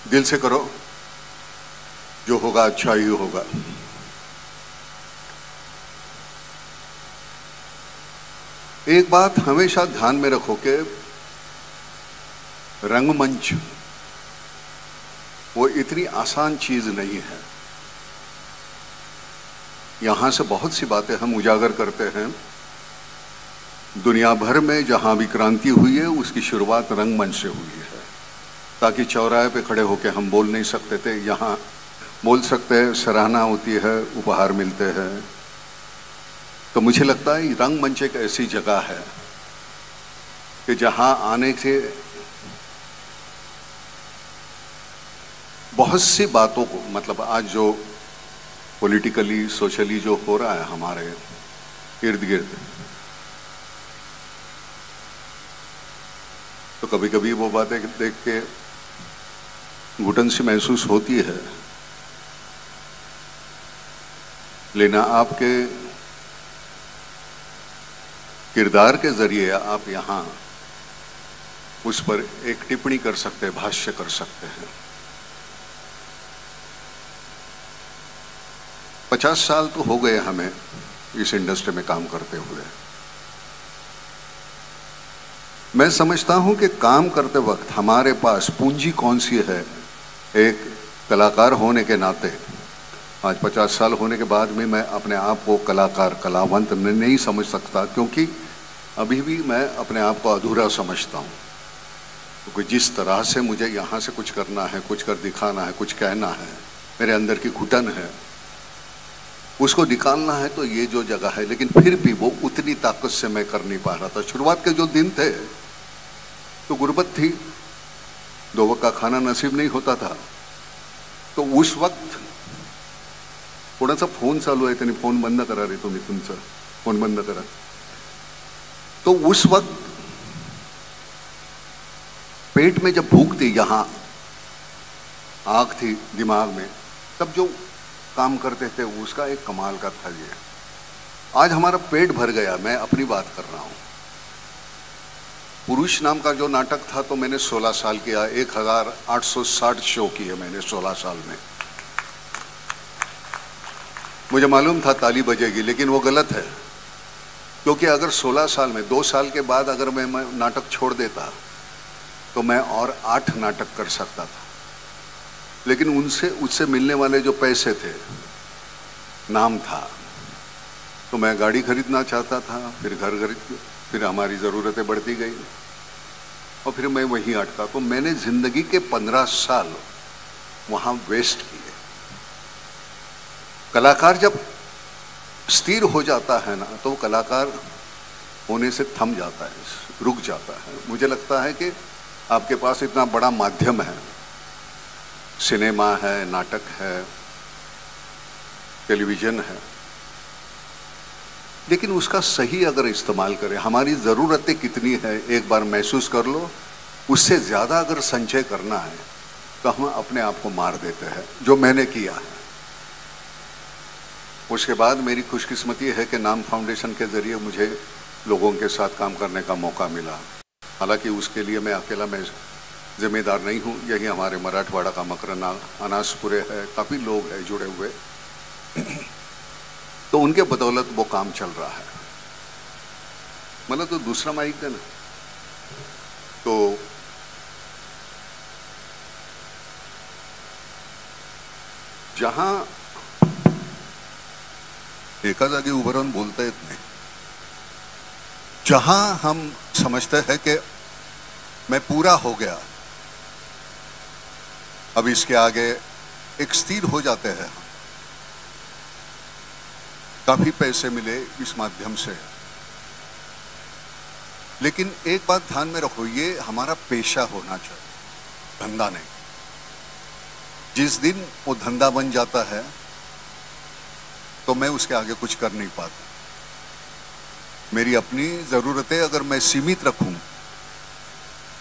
दिल से करो, जो होगा अच्छा ही होगा। एक बात हमेशा ध्यान में रखो कि रंगमंच वो इतनी आसान चीज नहीं है। यहां से बहुत सी बातें हम उजागर करते हैं। दुनिया भर में जहां भी क्रांति हुई है उसकी शुरुआत रंगमंच से हुई है, ताकि चौराहे पे खड़े होकर हम बोल नहीं सकते थे, यहाँ बोल सकते हैं, सराहना होती है, उपहार मिलते हैं। तो मुझे लगता है रंगमंच एक ऐसी जगह है कि जहां आने से बहुत सी बातों को, मतलब आज जो पॉलिटिकली सोशली जो हो रहा है हमारे इर्द गिर्द, तो कभी कभी वो बातें देख के घुटन सी महसूस होती है। लेकिन आपके किरदार के जरिए आप यहां उस पर एक टिप्पणी कर सकते हैं, भाष्य कर सकते हैं। 50 साल तो हो गए हमें इस इंडस्ट्री में काम करते हुए। मैं समझता हूं कि काम करते वक्त हमारे पास पूंजी कौन सी है। एक कलाकार होने के नाते आज 50 साल होने के बाद भी मैं अपने आप को कलाकार, कलावंत नहीं समझ सकता, क्योंकि अभी भी मैं अपने आप को अधूरा समझता हूं। क्योंकि जिस तरह से मुझे यहाँ से कुछ करना है, कुछ कर दिखाना है, कुछ कहना है, मेरे अंदर की घुटन है, उसको निकालना है, तो ये जो जगह है, लेकिन फिर भी वो उतनी ताकत से मैं कर नहीं पा रहा था। शुरुआत के जो दिन थे तो गुर्बत थी, 2 वक्त का खाना नसीब नहीं होता था। तो उस वक्त थोडासा फोन चालू आहे, त्यांनी फोन बंद करा रे, तुम्ही तुमचा फोन बंद करा। तो उस वक्त पेट में जब भूख थी, यहां आग थी दिमाग में, तब जो काम करते थे उसका एक कमाल का था। ये आज हमारा पेट भर गया। मैं अपनी बात कर रहा हूं। पुरुष नाम का जो नाटक था तो मैंने 16 साल किया, 1860 शो किए मैंने 16 साल में। मुझे मालूम था ताली बजेगी, लेकिन वो गलत है, क्योंकि अगर 16 साल में 2 साल के बाद अगर मैं नाटक छोड़ देता तो मैं और 8 नाटक कर सकता था। लेकिन उससे मिलने वाले जो पैसे थे, नाम था, तो मैं गाड़ी खरीदना चाहता था, फिर घर खरीद, फिर हमारी ज़रूरतें बढ़ती गई और फिर मैं वहीं अटका। तो मैंने ज़िंदगी के 15 साल वहाँ वेस्ट किए। कलाकार जब स्थिर हो जाता है ना, तो कलाकार होने से थम जाता है, रुक जाता है। मुझे लगता है कि आपके पास इतना बड़ा माध्यम है, सिनेमा है, नाटक है, टेलीविज़न है, लेकिन उसका सही अगर इस्तेमाल करें, हमारी ज़रूरतें कितनी है एक बार महसूस कर लो। उससे ज़्यादा अगर संचय करना है तो हम अपने आप को मार देते हैं, जो मैंने किया है। उसके बाद मेरी खुशकिस्मती है कि नाम फाउंडेशन के ज़रिए मुझे लोगों के साथ काम करने का मौका मिला। हालांकि उसके लिए मैं अकेला जिम्मेदार नहीं हूँ। यही हमारे मराठवाड़ा का मकरना, अनासपुरे है, काफ़ी लोग हैं जुड़े हुए, तो उनके बदौलत वो काम चल रहा है। मतलब तो दूसरा माइक है ना, तो जहां एका जागी उभं राहून बोलता येत नाही, जहां हम समझते हैं कि मैं पूरा हो गया, अब इसके आगे एक स्थिर हो जाते हैं। काफी पैसे मिले इस माध्यम से, लेकिन एक बात ध्यान में रखो, ये हमारा पेशा होना चाहिए, धंधा नहीं। जिस दिन वो धंधा बन जाता है तो मैं उसके आगे कुछ कर नहीं पाता। मेरी अपनी जरूरतें अगर मैं सीमित रखूं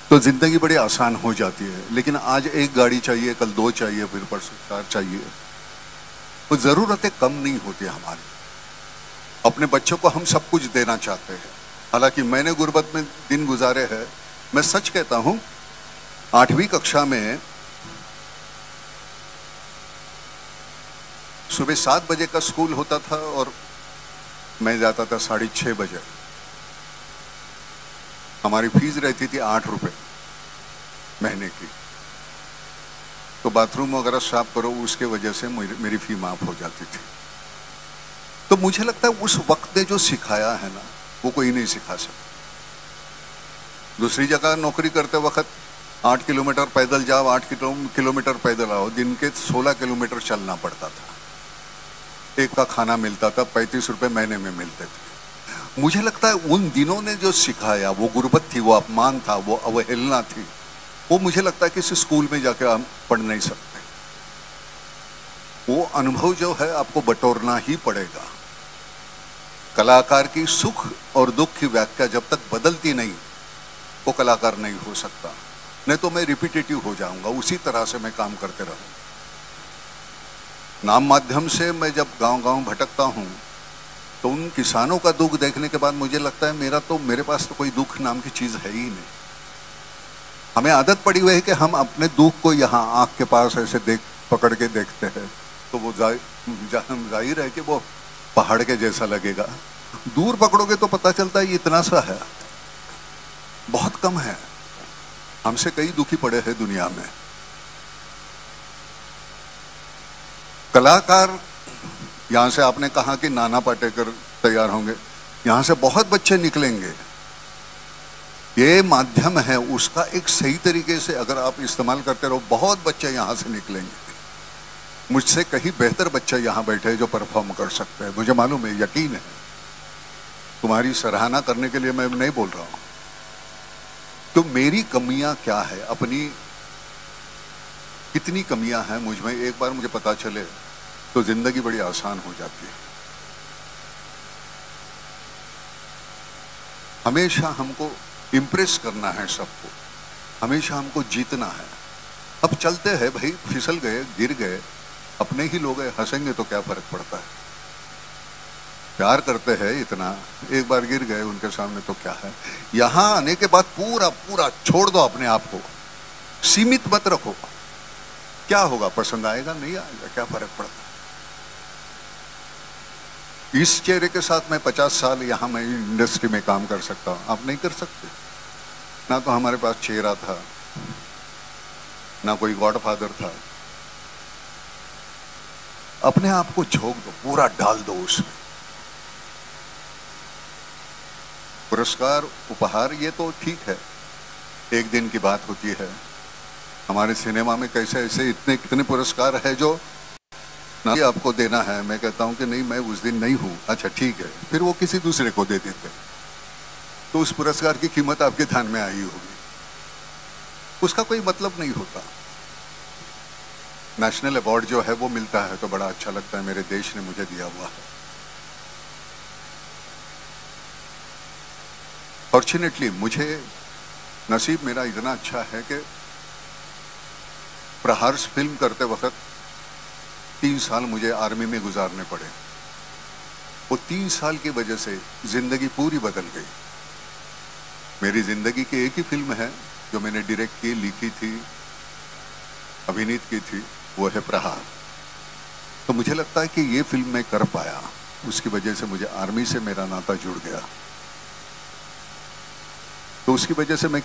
तो जिंदगी बड़ी आसान हो जाती है। लेकिन आज एक गाड़ी चाहिए, कल 2 चाहिए, फिर परसों 4 चाहिए, तो जरूरतें कम नहीं होती हमारी। अपने बच्चों को हम सब कुछ देना चाहते हैं। हालांकि मैंने गुर्बत में दिन गुजारे हैं। मैं सच कहता हूं, 8वीं कक्षा में सुबह 7 बजे का स्कूल होता था और मैं जाता था 6:30 बजे। हमारी फीस रहती थी 8 रुपए महीने की। तो बाथरूम वगैरह साफ करो, उसके वजह से मेरी फी माफ हो जाती थी। तो मुझे लगता है उस वक्त ने जो सिखाया है ना, वो कोई नहीं सिखा सकता। दूसरी जगह नौकरी करते वक्त 8 किलोमीटर पैदल जाओ, 8 किलोमीटर पैदल आओ, दिन के 16 किलोमीटर चलना पड़ता था। एक का खाना मिलता था, 35 रुपए महीने में मिलते थे। मुझे लगता है उन दिनों ने जो सिखाया, वो गुर्बत थी, वो अपमान था, वो अवहेलना थी, वो मुझे लगता है किसी स्कूल में जाके हम पढ़ नहीं सकते। वो अनुभव जो है आपको बटोरना ही पड़ेगा। कलाकार की सुख और दुख की व्याख्या जब तक बदलती नहीं, वो कलाकार नहीं हो सकता। नहीं तो मैं रिपीटेटिव हो जाऊंगा, उसी तरह से मैं काम करते रहूंगा। नाम माध्यम से मैं जब गांव-गांव भटकता हूं, तो उन किसानों का दुख देखने के बाद मुझे लगता है मेरे पास तो कोई दुख नाम की चीज है ही नहीं। हमें आदत पड़ी हुई है कि हम अपने दुख को यहाँ आंख के पास ऐसे पकड़ के देखते हैं, तो वो जाहिर है कि वो पहाड़ के जैसा लगेगा। दूर पकड़ोगे तो पता चलता है ये इतना सा है, बहुत कम है। हमसे कई दुखी पड़े हैं दुनिया में। कलाकार, यहां से आपने कहा कि नाना पाटेकर तैयार होंगे, यहां से बहुत बच्चे निकलेंगे। ये माध्यम है, उसका एक सही तरीके से अगर आप इस्तेमाल करते रहो, बहुत बच्चे यहां से निकलेंगे। मुझसे कहीं बेहतर बच्चे यहां बैठे हैं जो परफॉर्म कर सकते हैं, मुझे मालूम है, यकीन है। तुम्हारी सराहना करने के लिए मैं नहीं बोल रहा हूं। तो मेरी कमियां क्या है, अपनी कितनी कमियां हैं मुझ में, एक बार मुझे पता चले तो जिंदगी बड़ी आसान हो जाती है। हमेशा हमको इम्प्रेस करना है सबको, हमेशा हमको जीतना है। अब चलते हैं भाई, फिसल गए, गिर गए, अपने ही लोग हैं, हंसेंगे तो क्या फर्क पड़ता है। प्यार करते हैं इतना, एक बार गिर गए उनके सामने तो क्या है। यहां आने के बाद पूरा पूरा छोड़ दो अपने आप को, सीमित मत रखो। क्या होगा, पसंद आएगा नहीं आएगा, क्या फर्क पड़ता है। इस चेहरे के साथ मैं 50 साल यहां मैं इंडस्ट्री में काम कर सकता हूं, आप नहीं कर सकते। ना तो हमारे पास चेहरा था, ना कोई गॉडफादर था। अपने आप को झोंक दो, पूरा डाल दो उसमें। पुरस्कार, उपहार, ये तो ठीक है, एक दिन की बात होती है। हमारे सिनेमा में कैसे ऐसे कितने पुरस्कार है जो ना आपको देना है। मैं कहता हूं कि नहीं, मैं उस दिन नहीं हूं, अच्छा ठीक है, फिर वो किसी दूसरे को दे देते, तो उस पुरस्कार की कीमत आपके ध्यान में आई होगी। उसका कोई मतलब नहीं होता। नेशनल अवार्ड जो है वो मिलता है तो बड़ा अच्छा लगता है, मेरे देश ने मुझे दिया हुआ है। फॉर्चुनेटली मुझे नसीब मेरा इतना अच्छा है कि प्रहार फिल्म करते वक्त 3 साल मुझे आर्मी में गुजारने पड़े। वो 3 साल की वजह से जिंदगी पूरी बदल गई। मेरी जिंदगी की एक ही फिल्म है जो मैंने डायरेक्ट की, लिखी थी, अभिनीत की थी, वो है प्रहार। तो मुझे लगता है कि ये फिल्म मैं कर पाया, उसकी वजह से मुझे आर्मी से मेरा नाता जुड़ गया। तो उसकी वजह से मैं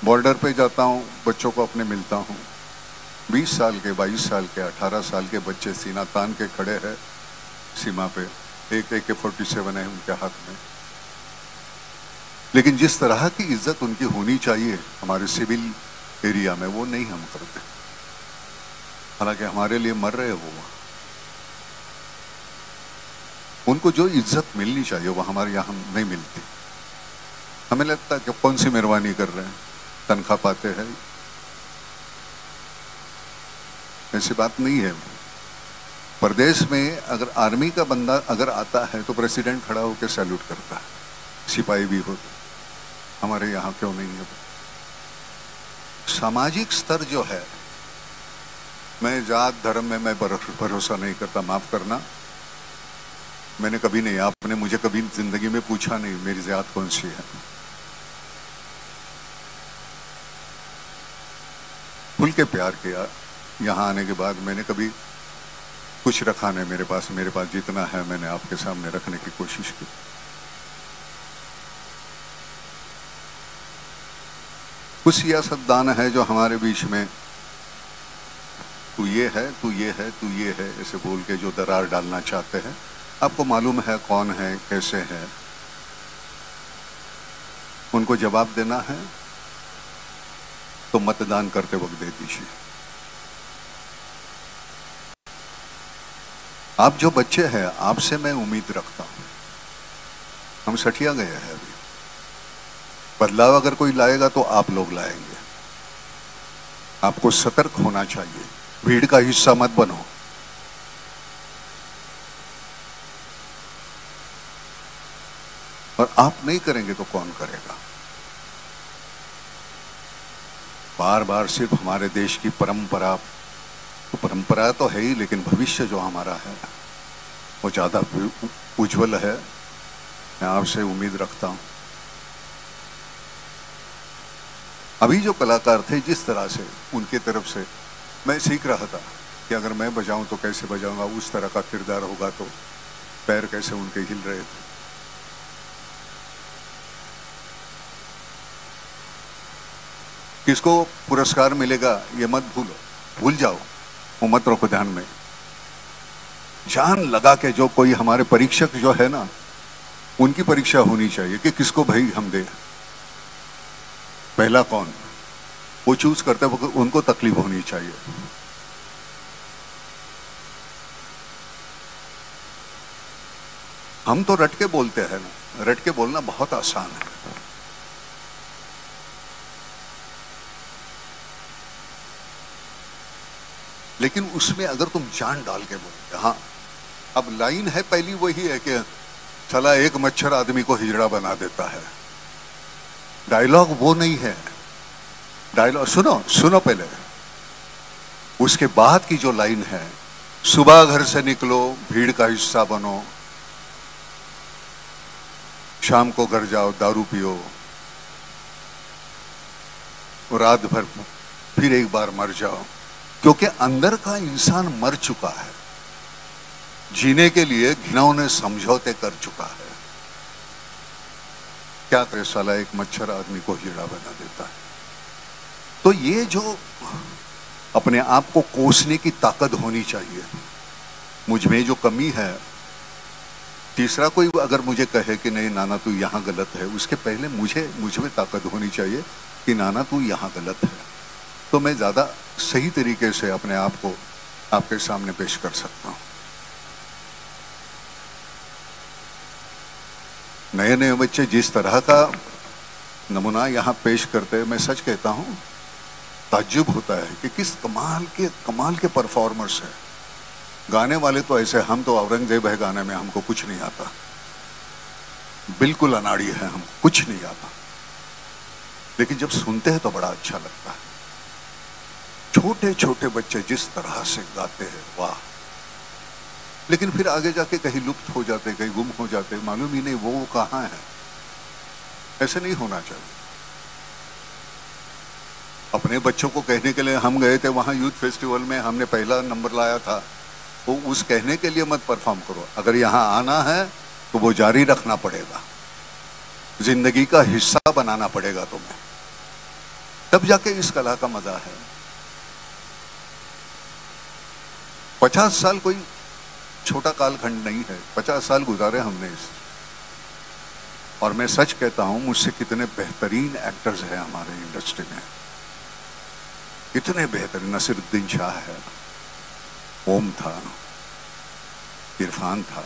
बॉर्डर पे जाता हूँ, बच्चों को अपने मिलता हूँ। 20 साल के, 22 साल के, 18 साल के बच्चे सीना तान के खड़े हैं सीमा पे, एक AK-47 है उनके हाथ में। लेकिन जिस तरह की इज्जत उनकी होनी चाहिए हमारे सिविल एरिया में, वो नहीं हम करते। हालांकि हमारे लिए मर रहे वो, उनको जो इज्जत मिलनी चाहिए वो हमारे यहाँ नहीं मिलती। हमें लगता है कि कौन सी मेहरबानी कर रहे हैं, तनख्वाह पाते हैं। ऐसी बात नहीं है। प्रदेश में अगर आर्मी का बंदा अगर आता है तो प्रेसिडेंट खड़ा होकर सैल्यूट करता है, सिपाही भी हो तो। हमारे यहाँ क्यों नहीं है। सामाजिक स्तर जो है, मैं जात धर्म में मैं भरोसा नहीं करता, माफ करना। मैंने कभी नहीं, आपने मुझे कभी जिंदगी में पूछा नहीं मेरी जात कौन सी है। खुल के प्यार किया। यहाँ आने के बाद मैंने कभी कुछ रखा नहीं मेरे पास जितना है मैंने आपके सामने रखने की कोशिश की। कुछ सियासतदान है जो हमारे बीच में तू ये है, तू ये है, तू ये है ऐसे बोल के जो दरार डालना चाहते हैं। आपको मालूम है कौन है, कैसे है, उनको जवाब देना है तो मतदान करते वक्त दे दीजिए। आप जो बच्चे हैं, आपसे मैं उम्मीद रखता हूं। हम सठिया गए हैं अभी, बदलाव अगर कोई लाएगा तो आप लोग लाएंगे। आपको सतर्क होना चाहिए, भीड़ का हिस्सा मत बनो। और आप नहीं करेंगे तो कौन करेगा? बार बार सिर्फ हमारे देश की परंपरा तो है ही, लेकिन भविष्य जो हमारा है वो ज्यादा उज्जवल है। मैं आपसे उम्मीद रखता हूं। अभी जो कलाकार थे, जिस तरह से उनके तरफ से मैं सीख रहा था कि अगर मैं बजाऊं तो कैसे बजाऊंगा, उस तरह का किरदार होगा तो पैर कैसे उनके हिल रहे थे। किसको पुरस्कार मिलेगा ये मत भूल जाओ, वो मत रखो ध्यान में। जान लगा के जो कोई हमारे परीक्षक जो है ना, उनकी परीक्षा होनी चाहिए कि किसको भाई हम दे। पहला कौन, वो चूज करते वक्त उनको तकलीफ होनी चाहिए। हम तो रट के बोलते हैं ना, रट के बोलना बहुत आसान है। लेकिन उसमें अगर तुम जान डाल के बोलोगे, हाँ अब लाइन है पहली वही है कि चला एक मच्छर आदमी को हिजड़ा बना देता है। डायलॉग वो नहीं है। डायलॉग सुनो पहले, उसके बाद की जो लाइन है, सुबह घर से निकलो भीड़ का हिस्सा बनो, शाम को घर जाओ दारू पियो, रात भर फिर एक बार मर जाओ। क्योंकि अंदर का इंसान मर चुका है, जीने के लिए घिनौने समझौते कर चुका है। क्या करे साला, एक मच्छर आदमी को हिजड़ा बना देता है। तो ये जो अपने आप को कोसने की ताकत होनी चाहिए, मुझ में जो कमी है। तीसरा कोई अगर मुझे कहे कि नहीं नाना तू यहां गलत है, उसके पहले मुझ में ताकत होनी चाहिए कि नाना तू यहां गलत है, तो मैं ज्यादा सही तरीके से अपने आप को आपके सामने पेश कर सकता हूं। नए नए बच्चे जिस तरह का नमूना यहां पेश करते हैं, मैं सच कहता हूं ताज्जुब होता है कि किस कमाल के परफॉर्मर्स है। गाने वाले तो ऐसे, हम तो औरंगजेब है गाने में, हमको कुछ नहीं आता, बिल्कुल अनाड़ी है, हम कुछ नहीं आता। लेकिन जब सुनते हैं तो बड़ा अच्छा लगता है। छोटे छोटे बच्चे जिस तरह से गाते हैं, वाह। लेकिन फिर आगे जाके कहीं लुप्त हो जाते, कहीं गुम हो जाते, मालूम ही नहीं वो कहां है। ऐसे नहीं होना चाहिए। अपने बच्चों को कहने के लिए हम गए थे वहां यूथ फेस्टिवल में, हमने पहला नंबर लाया था, वो उस कहने के लिए मत परफॉर्म करो। अगर यहां आना है तो वो जारी रखना पड़ेगा, जिंदगी का हिस्सा बनाना पड़ेगा तुम्हें, तब जाके इस कला का मजा है। 50 साल कोई छोटा कालखंड नहीं है, 50 साल गुजारे हमने इस। और मैं सच कहता हूं, मुझसे कितने बेहतरीन एक्टर्स हैं हमारे इंडस्ट्री में, कितने बेहतरीन। नसीरुद्दीन शाह है, ओम था, इरफान था,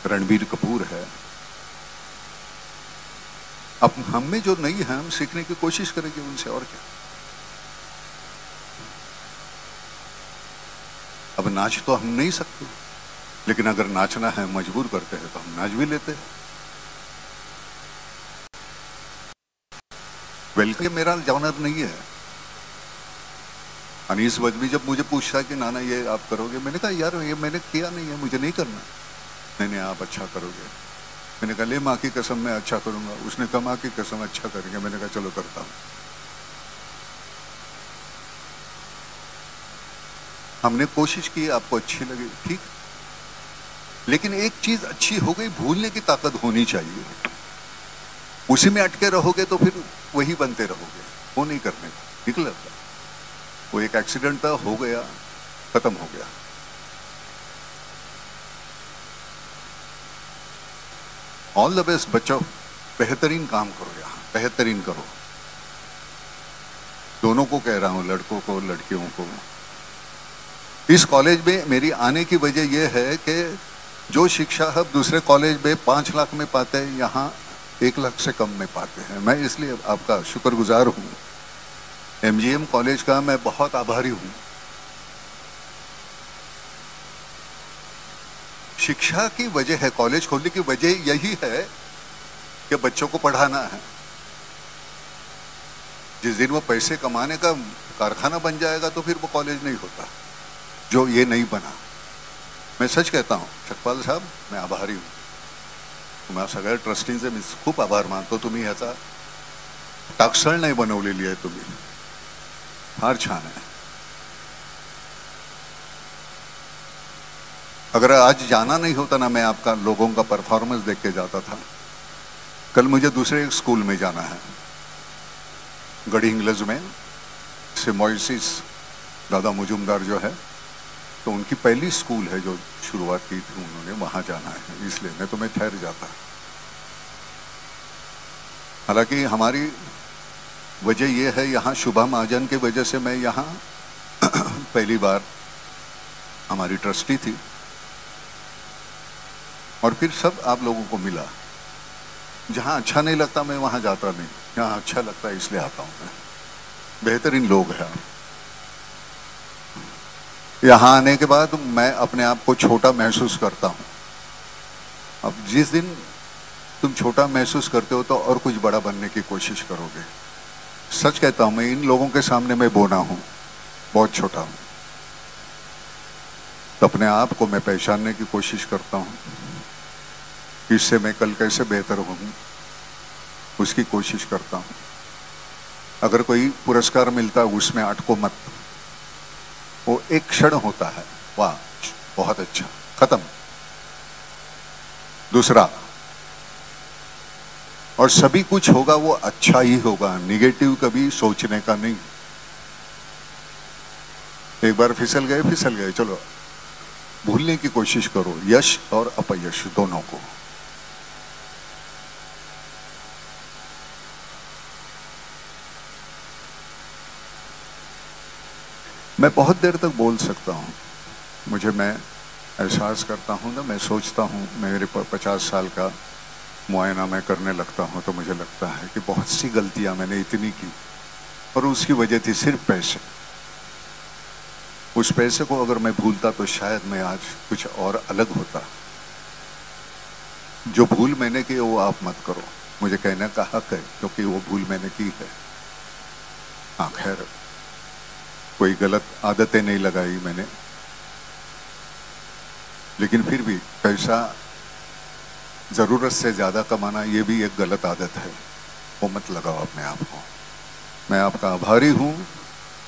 रणबीर कपूर है। अब हम में जो नहीं है, हम सीखने की कोशिश करेंगे उनसे, और क्या। अब नाच तो हम नहीं सकते, लेकिन अगर नाचना है मजबूर करते हैं तो हम नाच भी लेते हैं। वेलकम मेरा जॉनर नहीं है। अनीस बजमी जब मुझे पूछता कि नाना ये आप करोगे, मैंने कहा यार ये मैंने किया नहीं है, मुझे नहीं करना। नहीं आप अच्छा करोगे। मैंने कहा ले माँ की कसम मैं अच्छा करूंगा। उसने कहा माँ की कसम अच्छा करेंगे। मैंने कहा चलो करता हूं। हमने कोशिश की, आपको अच्छी लगी, ठीक, लेकिन एक चीज अच्छी हो गई, भूलने की ताकत होनी चाहिए। उसी में अटके रहोगे तो फिर वही बनते रहोगे, वो नहीं करने का, निकल जाता। वो एक एक्सीडेंट था, हो गया, खत्म हो गया। ऑल द बेस्ट बच्चों, बेहतरीन काम करो, यहां बेहतरीन करो। दोनों को कह रहा हूं, लड़कों को लड़कियों को। इस कॉलेज में मेरी आने की वजह यह है कि जो शिक्षा आप दूसरे कॉलेज में 5 लाख में पाते हैं, यहाँ 1 लाख से कम में पाते हैं। मैं इसलिए आपका शुक्रगुजार हूँ, एमजीएम कॉलेज का मैं बहुत आभारी हूँ। शिक्षा की वजह है, कॉलेज खोलने की वजह यही है कि बच्चों को पढ़ाना है। जिस दिन वो पैसे कमाने का कारखाना बन जाएगा तो फिर वो कॉलेज नहीं होता, जो ये नहीं बना। मैं सच कहता हूँ चकपाल साहेब, मैं आभारी हूँ तुम्हा सगळ्या ट्रस्टींचे मी खूप आभार मानतो। तुम्ही ह्याचा टाकसाळ नाही बनवलेली आहे, तुम्ही फार छान आहे। अगर आज जाना नहीं होता ना, मैं आपका लोगों का परफॉर्मेंस देख के जाता था। कल मुझे दूसरे एक स्कूल में जाना है, गढ़ी इंग्लज में, सिम्बोसिस दादा मुजुमदार जो है, तो उनकी पहली स्कूल है जो शुरुआत की थी उन्होंने, वहां जाना है, इसलिए मैं तो मैं ठहर जाता। हालांकि हमारी वजह यह है, यहाँ शुभा महाजन की वजह से मैं यहाँ पहली बार, हमारी ट्रस्टी थी, और फिर सब आप लोगों को मिला। जहाँ अच्छा नहीं लगता मैं वहाँ जाता नहीं, जहाँ अच्छा लगता है इसलिए आता हूँ मैं। बेहतरीन लोग हैं। यहाँ आने के बाद मैं अपने आप को छोटा महसूस करता हूँ। अब जिस दिन तुम छोटा महसूस करते हो तो और कुछ बड़ा बनने की कोशिश करोगे। सच कहता हूँ, मैं इन लोगों के सामने मैं बोना हूँ, बहुत छोटा हूँ। तो अपने आप को मैं पहचानने की कोशिश करता हूँ, इससे मैं कल कैसे बेहतर हूँ उसकी कोशिश करता हूँ। अगर कोई पुरस्कार मिलता है उसमें अटको मत, वो एक क्षण होता है, वाह बहुत अच्छा, खत्म। दूसरा, और सभी कुछ होगा वो अच्छा ही होगा, निगेटिव कभी सोचने का नहीं। एक बार फिसल गए, चलो भूलने की कोशिश करो, यश और अपयश दोनों को। मैं बहुत देर तक बोल सकता हूँ, मुझे, मैं एहसास करता हूँ ना, मैं सोचता हूँ, मेरे 50 साल का मुआयना मैं करने लगता हूँ तो मुझे लगता है कि बहुत सी गलतियाँ मैंने इतनी की, और उसकी वजह थी सिर्फ पैसे। उस पैसे को अगर मैं भूलता तो शायद मैं आज कुछ और अलग होता। जो भूल मैंने की वो आप मत करो, मुझे कहने का हक है, क्योंकि वो भूल मैंने की है। हाँ खैर, कोई गलत आदतें नहीं लगाई मैंने, लेकिन फिर भी पैसा जरूरत से ज्यादा कमाना ये भी एक गलत आदत है, वो मत लगाओ अपने आप को। मैं आपका आभारी हूँ,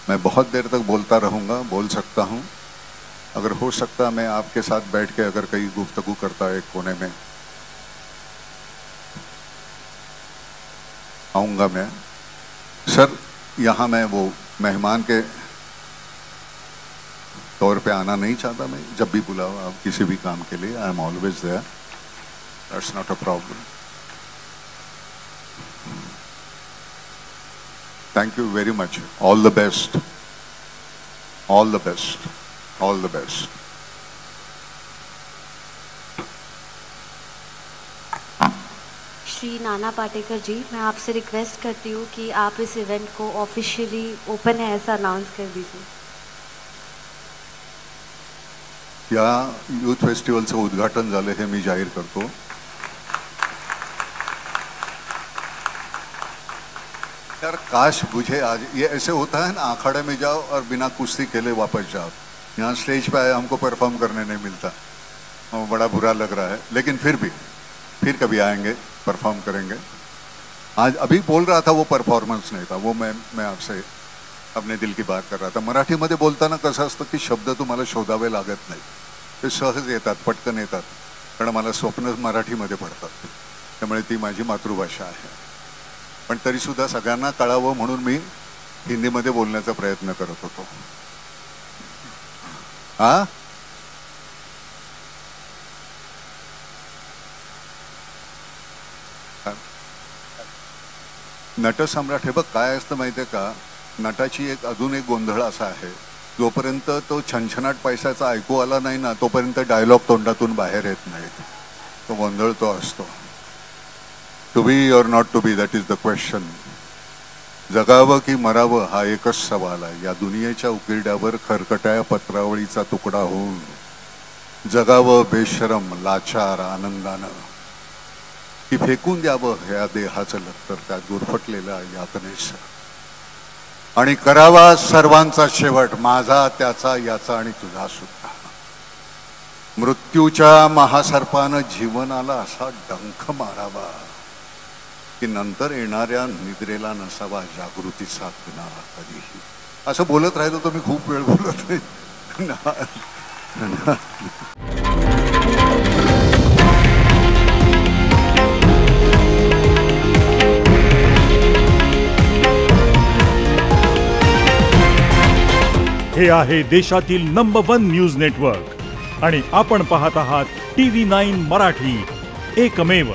मैं बहुत देर तक बोलता रहूँगा, बोल सकता हूँ। अगर हो सकता मैं आपके साथ बैठ के अगर कहीं गुफ्तगू करता एक कोने में, आऊँगा मैं। सर यहाँ मैं वो मेहमान के तौर पे आना नहीं चाहता, मैं जब भी बुलाओ आप किसी भी काम के लिए, I am always there, that's not a problem. Thank you very much, all the best, all the best, all the best. Shri Nana Patekar जी, मैं आपसे रिक्वेस्ट करती हूँ कि आप इस इवेंट को ऑफिशियली ओपन है ऐसा अनाउंस कर दीजिए। या यूथ फेस्टिवलचं उद्घाटन झालं हे मी जाहीर करतो। यार काश मुझे आज, ये ऐसे होता है ना, अखाड़े में जाओ और बिना कुश्ती खेले वापस जाओ। यहाँ स्टेज पे आए हमको परफॉर्म करने नहीं मिलता, बड़ा बुरा लग रहा है, लेकिन फिर भी फिर कभी आएंगे, परफॉर्म करेंगे। आज अभी बोल रहा था वो परफॉर्मेंस नहीं था, वो मैं आपसे अपने दिल की बात कर रहा था. मराठीमध्ये बोलताना कसं असतं की शब्द तुम्हाला शोधावे लागत नाही, ते सहज येतात, पटकन येतात, कारण मला स्वप्न मराठीमध्ये पडतात, त्यामुळे ती माझी मातृभाषा आहे. पण तरीसुद्धा सगळ्यांना कळावं म्हणून मी हिंदीमध्ये बोलण्याचा प्रयत्न करत होतो. हा नटसम्राट, हे बघ काय असतं माहिती आहे का, नटाची अजून एक गोंधळ असा आहे, जोपर्यंत तो छनछनाट पैशाचा ऐकू आला नाही ना तोपर्यंत डायलॉग तोंडातून बाहेर येत नाहीत. तो गोंधळ तो असतो. To be or not to be, that is the question. जगावं की मरावं हा एकच सवाल आहे. या दुनियेच्या उकिरड्यावर खरकट्या पत्रावळीचा तुकडा होऊन जगावं बेशरम लाचार आनंदानं, की फेकून द्यावं ह्या देहाचं लक्तर त्या गुरफटलेल्या यातनेस, आणि करावा सर्वांचा शेवट, माझा त्याचा याचा आणि तुझा सुद्धा. मृत्यूच्या महासर्पानं जीवनाला असा डंख मारावा की नंतर येणाऱ्या निद्रेला नसावा जागृतीचा किनारा कधीही. असं बोलत राहिलो तर मी खूप वेळ बोलत नाही. हे आहे देशातील नंबर 1 न्यूज नेटवर्क आणि आपण पाहत आहात TV9 मराठी, एकमेव.